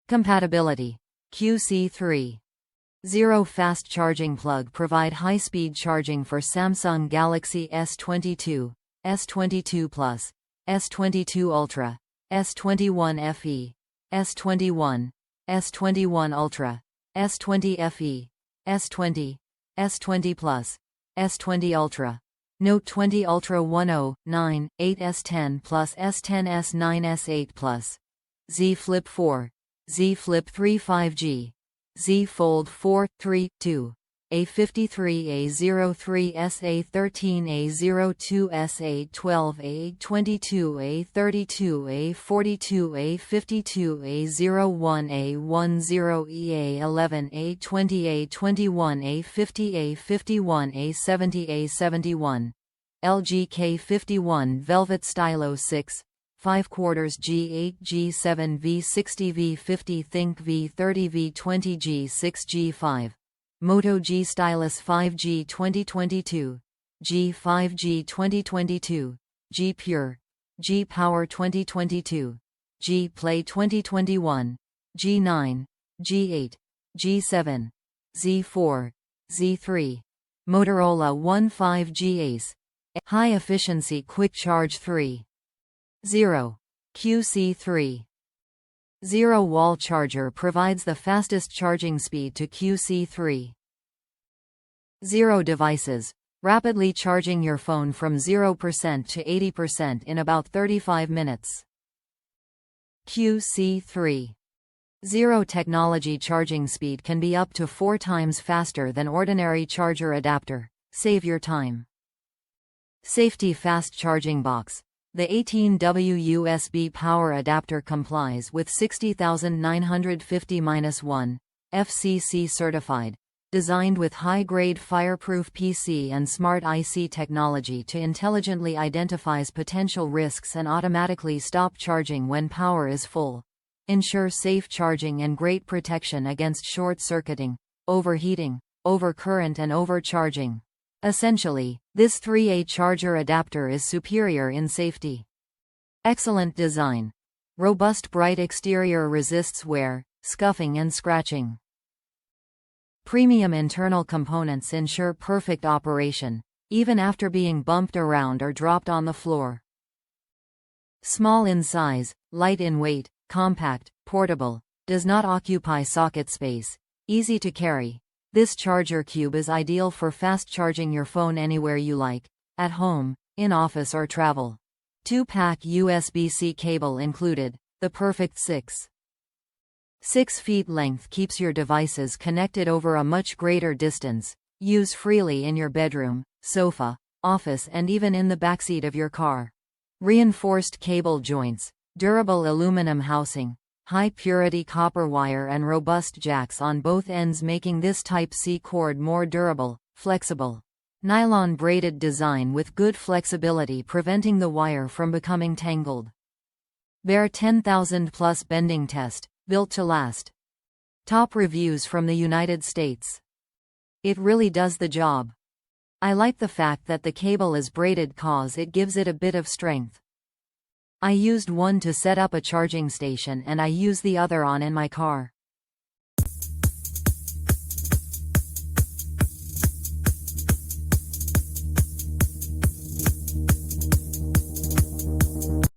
Compatibility. QC3. Zero fast charging plug provide high-speed charging for Samsung Galaxy S22, S22 Plus, S22 Ultra, S21 FE, S21, S21 Ultra, S20 FE, S20, S20 Plus, S20 Ultra. Note 20 Ultra 10, 8 S10 Plus S10 S9 S8 Plus. Z Flip 4, Z Flip 3 5G, Z Fold 4, 3, 2, A53 A03 SA13 A02 SA12 A22 A32 A42 A52 A01 A10 EA11 A20 A21 A50 A51 A70 A71. LG K51 Velvet Stylo 6, 5/4 G8 G7 V60 V50 ThinQ V30 V20 G6 G5. Moto G Stylus 5G 2022, G5G 2022, G Pure, G Power 2022, G Play 2021, G9, G8, G7, Z4, Z3. Motorola 15G Ace. High Efficiency Quick Charge 3.0. QC3. Zero Wall Charger provides the fastest charging speed to QC3. Zero Devices. Rapidly charging your phone from 0% to 80% in about 35 minutes. QC3. Zero technology charging speed can be up to 4 times faster than ordinary charger adapter. Save your time. Safety Fast Charging Box. The 18W USB power adapter complies with 60950-1, FCC certified. Designed with high-grade fireproof PC and smart IC technology to intelligently identifies potential risks and automatically stop charging when power is full. Ensure safe charging and great protection against short-circuiting, overheating, overcurrent and overcharging. Essentially, this 3A charger adapter is superior in safety. Excellent design. Robust bright exterior resists wear, scuffing and scratching. Premium internal components ensure perfect operation, even after being bumped around or dropped on the floor. Small in size, light in weight, compact, portable, does not occupy socket space, easy to carry. This charger cube is ideal for fast charging your phone anywhere you like, at home, in office or travel. 2-pack USB-C cable included, the perfect 6 feet length keeps your devices connected over a much greater distance. Use freely in your bedroom, sofa, office and even in the backseat of your car. Reinforced cable joints, durable aluminum housing, high-purity copper wire and robust jacks on both ends making this Type-C cord more durable, flexible. Nylon braided design with good flexibility preventing the wire from becoming tangled. Bear 10,000 plus bending test, built to last. Top reviews from the United States. It really does the job. I like the fact that the cable is braided cause it gives it a bit of strength. I used one to set up a charging station and I use the other on in my car.